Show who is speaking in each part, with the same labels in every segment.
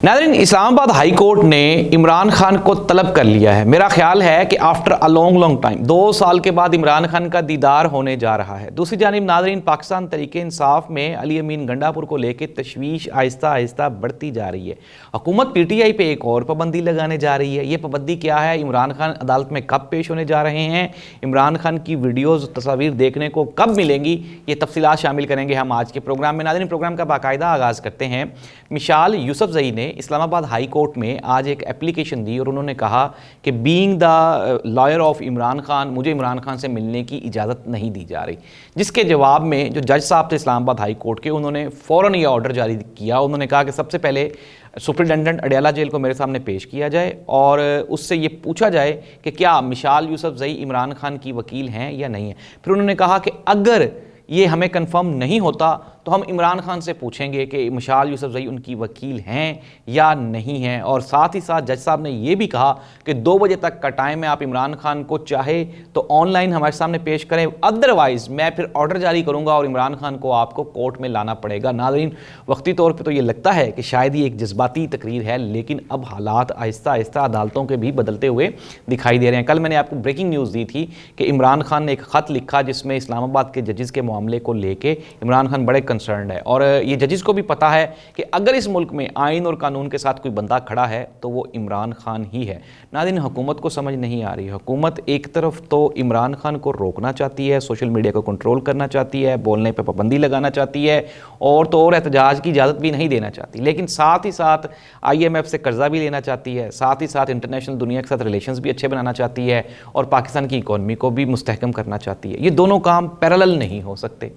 Speaker 1: नाज़रीन, Islamabad high court ने इमरान खान को तलब कर लिया है। मेरा ख्याल है कि आफ्टर अ लॉन्ग टाइम 2 साल के बाद इमरान खान का दीदार होने जा रहा है। दूसरी जानिब नाज़रीन, पाकिस्तान तरीके इंसाफ में अली अमीन गंडापुर को लेकर तशवीश आहिस्ता आहिस्ता बढ़ती जा रही है। हुकूमत PTI पे एक और पाबंदी लगाने जा रही है। ये पाबंदी क्या है? इमरान खान अदालत में कब पेश होने जा रहे हैं, इमरान खान की वीडियोज़ तस्वीर देखने को कब मिलेंगी, ये तफसीलात शामिल करेंगे हम आज के प्रोग्राम में। नाज़रीन, प्रोग्राम का बाकायदा आगाज़ करते हैं। मिसाल यूसुफजई ने इस्लामाबाद हाई कोर्ट में आज एक एप्लीकेशन दी और उन्होंने कहा कि being the lawyer of Imran Khan, मुझे इमरान खान से मिलने की इजाज़त नहीं दी जा रही। जिसके जवाब में जो जज साहब थे इस्लामाबाद हाई कोर्ट के, उन्होंने फ़ौरन ये ऑर्डर जारी किया। उन्होंने कहा कि सबसे पहले सुपरिटेंडेंट अडयाला जेल को मेरे सामने पेश किया जाए और उससे ये पूछा जाए कि क्या मिसाल यूसुफजई इमरान खान की वकील हैं या नहीं है। फिर उन्होंने कहा कि अगर ये हमें कंफर्म नहीं होता तो हम इमरान खान से पूछेंगे कि मिसाल यूसुफजई उनकी वकील हैं या नहीं हैं। और साथ ही साथ जज साहब ने ये भी कहा कि 2 बजे तक का टाइम है, आप इमरान खान को चाहे तो ऑनलाइन हमारे सामने पेश करें, अदरवाइज़ मैं फिर ऑर्डर जारी करूंगा और इमरान खान को आपको कोर्ट में लाना पड़ेगा। नाज़रीन, वक्ती तौर पर तो ये लगता है कि शायद ये एक जज्बाती तकरीर है, लेकिन अब हालात आहिस्ता आहिस्ता अदालतों के भी बदलते हुए दिखाई दे रहे हैं। कल मैंने आपको ब्रेकिंग न्यूज़ दी थी कि इमरान खान ने एक ख़त लिखा जिसमें इस्लामाबाद के जजेस के मामले को लेके इमरान खान बड़े कंसर्न है और ये जजेस को भी पता है कि अगर इस मुल्क में आइन और कानून के साथ कोई बंदा खड़ा है तो वो इमरान खान ही है। नाज़रीन, हुकूमत को समझ नहीं आ रही। हुकूमत एक तरफ तो इमरान खान को रोकना चाहती है, सोशल मीडिया को कंट्रोल करना चाहती है, बोलने पर पाबंदी लगाना चाहती है और तो और एहतजाज की इजाज़त भी नहीं देना चाहती, लेकिन साथ ही साथ IMF से कर्जा भी लेना चाहती है, साथ ही साथ इंटरनेशनल दुनिया के साथ रिलेशंस भी अच्छे बनाना चाहती है और पाकिस्तान की इकॉनमी को भी मुस्तहकम करना चाहती है। ये दोनों काम पैरेलल नहीं हो सकते।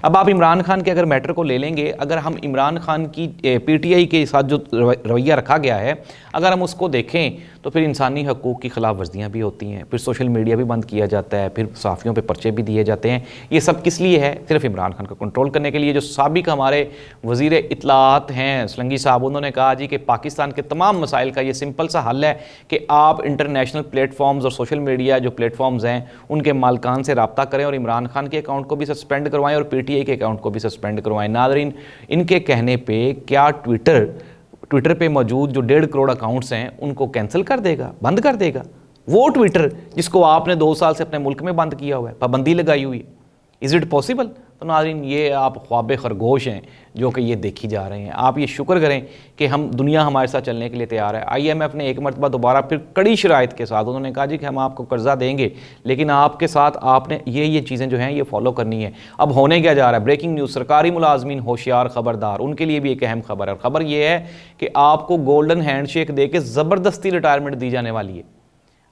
Speaker 1: अब आप इमरान खान के अगर मैटर को ले लेंगे, अगर हम इमरान खान की PTI के साथ जो रवैया रखा गया है अगर हम उसको देखें तो फिर इंसानी हकूक़ की खिलाफ वर्जियाँ भी होती हैं, फिर सोशल मीडिया भी बंद किया जाता है, फिर सहाफ़ियों पे पर्चे भी दिए जाते हैं। ये सब किस लिए है? सिर्फ इमरान खान को कंट्रोल करने के लिए। जो साबिक हमारे वज़ीर इत्तलाआत हैं सलंगी साहब, उन्होंने कहा जी कि पाकिस्तान के तमाम मसाइल का ये सिंपल सा हल है कि आप इंटरनेशनल प्लेटफॉर्म्स और सोशल मीडिया जो प्लेटफॉर्म्स हैं उनके मालकान से रब्ता करें और इमरान खान के अकाउंट को भी सस्पेंड करवाएं और PTI के अकाउंट को भी सस्पेंड करवाएं। नाज़रीन, इनके कहने पे क्या ट्विटर पे मौजूद जो 1.5 करोड़ अकाउंट्स हैं उनको कैंसिल कर देगा, बंद कर देगा? वो ट्विटर जिसको आपने 2 साल से अपने मुल्क में बंद किया हुआ है, पाबंदी लगाई हुई है, इज़ इट पॉसिबल? तो नाज़रीन, ये आप ख्वाब खरगोश हैं जो कि ये देखी जा रहे हैं। आप ये शुक्र करें कि हम दुनिया हमारे साथ चलने के लिए तैयार है। IMF ने एक मरतबा दोबारा फिर कड़ी शराइत के साथ उन्होंने कहा जी कि हम आपको कर्जा देंगे, लेकिन आपके साथ आपने ये चीज़ें जो हैं ये फॉलो करनी है। अब होने क्या जा रहा है? ब्रेकिंग न्यूज़, सरकारी मुलाजमीन होशियार, खबरदार, उनके लिए भी एक अहम खबर है। और ख़बर ये है कि आपको गोल्डन हैंडशेक दे के ज़बरदस्ती रिटायरमेंट दी जाने वाली है।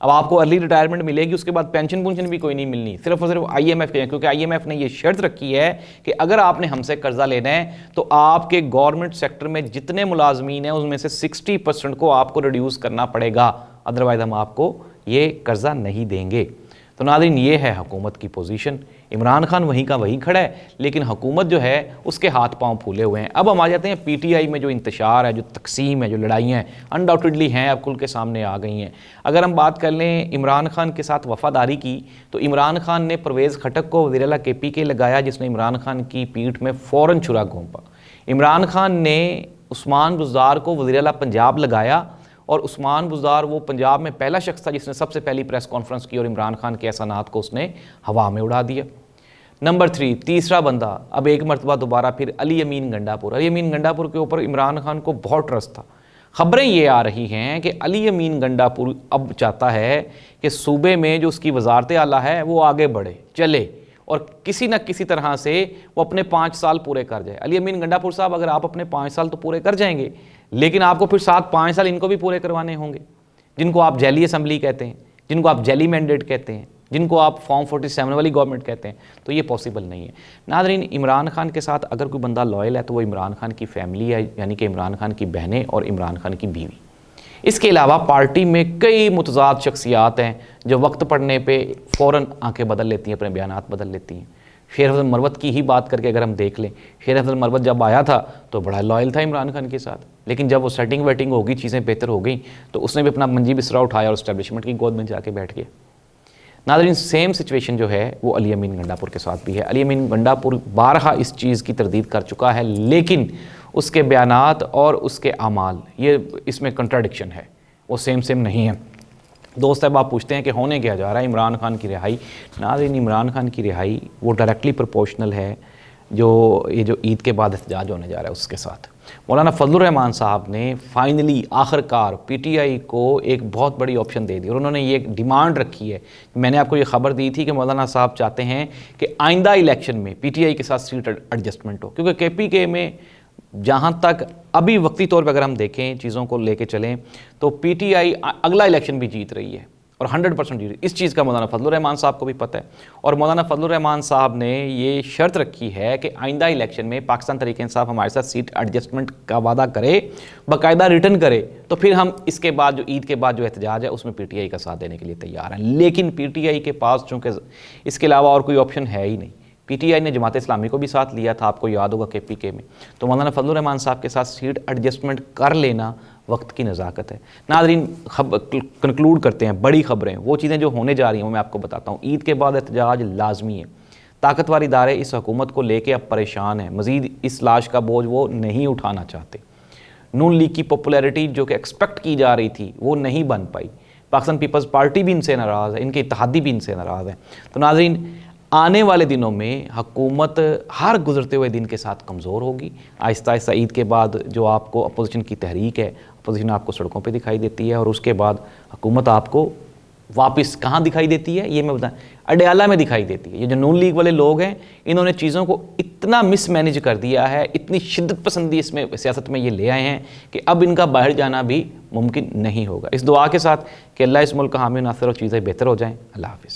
Speaker 1: अब आपको अर्ली रिटायरमेंट मिलेगी, उसके बाद पेंशन भी कोई नहीं मिलनी, सिर्फ और सिर्फ IMF के, क्योंकि IMF ने ये शर्त रखी है कि अगर आपने हमसे कर्जा लेना है तो आपके गवर्नमेंट सेक्टर में जितने मुलाजमीन हैं उसमें से 60% को आपको रिड्यूस करना पड़ेगा, अदरवाइज हम आपको ये कर्जा नहीं देंगे। तो नाज़रीन, ये है हुकूमत की पोजीशन। इमरान खान वहीं का वहीं खड़ा है, लेकिन हुकूमत जो है उसके हाथ पांव फूले हुए हैं। अब हम आ जाते हैं PTI में जो इंतशार है, जो तकसीम है, जो लड़ाइयाँ हैं, अनडाउटेडली हैं, अब खुल के सामने आ गई हैं। अगर हम बात कर लें इमरान खान के साथ वफादारी की, तो इमरान खान ने परवेज़ खटक को वज़ीर आला KPK लगाया, जिसने इमरान खान की पीठ में फ़ौरन छुरा घोंपा। इमरान खान ने उस्मान बुज़दार को वज़ीर आला पंजाब लगाया और उस्मान बुज़दार वो पंजाब में पहला शख्स था जिसने सबसे पहली प्रेस कॉन्फ्रेंस की और इमरान खान के एहसानात को उसने हवा में उड़ा दिया। नंबर 3, तीसरा बंदा, अब एक मरतबा दोबारा फिर अली अमीन गंडापुर। अली अमीन गंडापुर के ऊपर इमरान खान को बहुत ट्रस्ट था। ख़बरें ये आ रही हैं कि अली अमीन गंडापुर अब चाहता है कि सूबे में जो उसकी वजारत आला है वो आगे बढ़े, चले और किसी न किसी तरह से वो अपने 5 साल पूरे कर जाए। अली अमीन गंडापुर साहब, अगर आप अपने 5 साल तो पूरे कर जाएंगे, लेकिन आपको फिर 5 साल इनको भी पूरे करवाने होंगे, जिनको आप जैली असम्बली कहते हैं, जिनको आप जैली मैंडेट कहते हैं, जिनको आप फॉर्म 47 वाली गवर्नमेंट कहते हैं। तो ये पॉसिबल नहीं है। नाज़रीन, इमरान खान के साथ अगर कोई बंदा लॉयल है तो वो इमरान खान की फैमिली है, यानी कि इमरान खान की बहनें और इमरान खान की बीवी। इसके अलावा पार्टी में कई मुतज़ाद शख्सियात हैं जो वक्त पड़ने पे फ़ौरन आंखें बदल लेती हैं, अपने बयानात बदल लेती हैं। शेर अफजल मरवत की ही बात करके अगर हम देख लें, शेर अफजल मरवत जब आया था तो बड़ा लॉयल था इमरान खान के साथ, लेकिन जब वो सेटिंग वेटिंग हो गई, चीज़ें बेहतर हो गई, तो उसने भी अपना मंजी बिस्तरा उठाया और इस्टेब्लिशमेंट की गोद में जाके बैठ गया। नाज़रीन सेम सिचुएशन जो है वो अली अमीन गंडापुर के साथ भी है। अली अमीन गंडापुर बारहा इस चीज़ की तरदीद कर चुका है, लेकिन उसके बयानात और उसके अमाल ये इसमें कंट्राडिक्शन है, वो सेम नहीं है। दोस्त साहब आप पूछते हैं कि होने क्या जा रहा है इमरान खान की रिहाई। नाज़रीन इमरान खान की रिहाई वो डायरेक्टली प्रोपोर्शनल है जो ईद के बाद एहतजाज होने जा रहा है उसके साथ। मौलाना फजलुर रहमान साहब ने फाइनली आखिरकार पीटीआई को एक बहुत बड़ी ऑप्शन दे दी और उन्होंने ये डिमांड रखी है। मैंने आपको ये खबर दी थी कि मौलाना साहब चाहते हैं कि आइंदा इलेक्शन में पीटीआई के साथ सीट एडजस्टमेंट हो, क्योंकि केपीके में जहाँ तक अभी वक्ती तौर पर अगर हम देखें चीज़ों को लेके चलें तो पीटीआई अगला इलेक्शन भी जीत रही है और 100% जीत रही है। इस चीज़ का मौलाना फजलुर रहमान साहब को भी पता है और मौलाना फजलुर रहमान साहब ने ये शर्त रखी है कि आइंदा इलेक्शन में पाकिस्तान तहरीक इंसाफ हमारे साथ सीट एडजस्टमेंट का वादा करे, बाकायदा रिटर्न करे, तो फिर हम इसके बाद जो ईद के बाद जो एहतजाज है उसमें पीटीआई का साथ देने के लिए तैयार हैं। लेकिन पीटीआई के पास चूँकि इसके अलावा और कोई ऑप्शन है ही नहीं। पीटीआई ने जमात इस्लामी को भी साथ लिया था, आपको याद होगा केपीके में, तो मौलाना फजलुर रहमान साहब के साथ सीट एडजस्टमेंट कर लेना वक्त की नज़ाकत है। नाज़रीन कंक्लूड करते हैं बड़ी खबरें, वो चीज़ें जो होने जा रही हैं वो मैं आपको बताता हूँ। ईद के बाद एहतजाज लाजमी है। ताकतवर इदारे इस हुकूमत को लेके अब परेशान हैं, मज़ीद इस लाश का बोझ वो नहीं उठाना चाहते। नून लीग की पॉपुलैरिटी जो कि एक्सपेक्ट की जा रही थी वो नहीं बन पाई। पाकिस्तान पीपल्स पार्टी भी इनसे नाराज़ है, इनके इत्तेहादी भी इनसे नाराज़ हैं। तो नाज़रीन आने वाले दिनों में हुकूमत हर गुजरते हुए दिन के साथ कमज़ोर होगी। आहिस्ता आहिस्ता ईद के बाद जो आपको अपोजिशन की तहरीक है, अपोजिशन आपको सड़कों पे दिखाई देती है और उसके बाद हुकूमत आपको वापस कहाँ दिखाई देती है ये मैं बताऊँ, अडयाला में दिखाई देती है। ये जो नून लीग वाले लोग हैं इन्होंने चीज़ों को इतना मिसमैनेज कर दिया है, इतनी शिद्दत पसंदी इसमें सियासत में ये ले आए हैं कि अब इनका बाहर जाना भी मुमकिन नहीं होगा। इस दुआ के साथ कि अल्लाह इस मुल्क का हामी नासिर और चीज़ें बेहतर हो जाएँ। अल्लाह हाफ़िज़।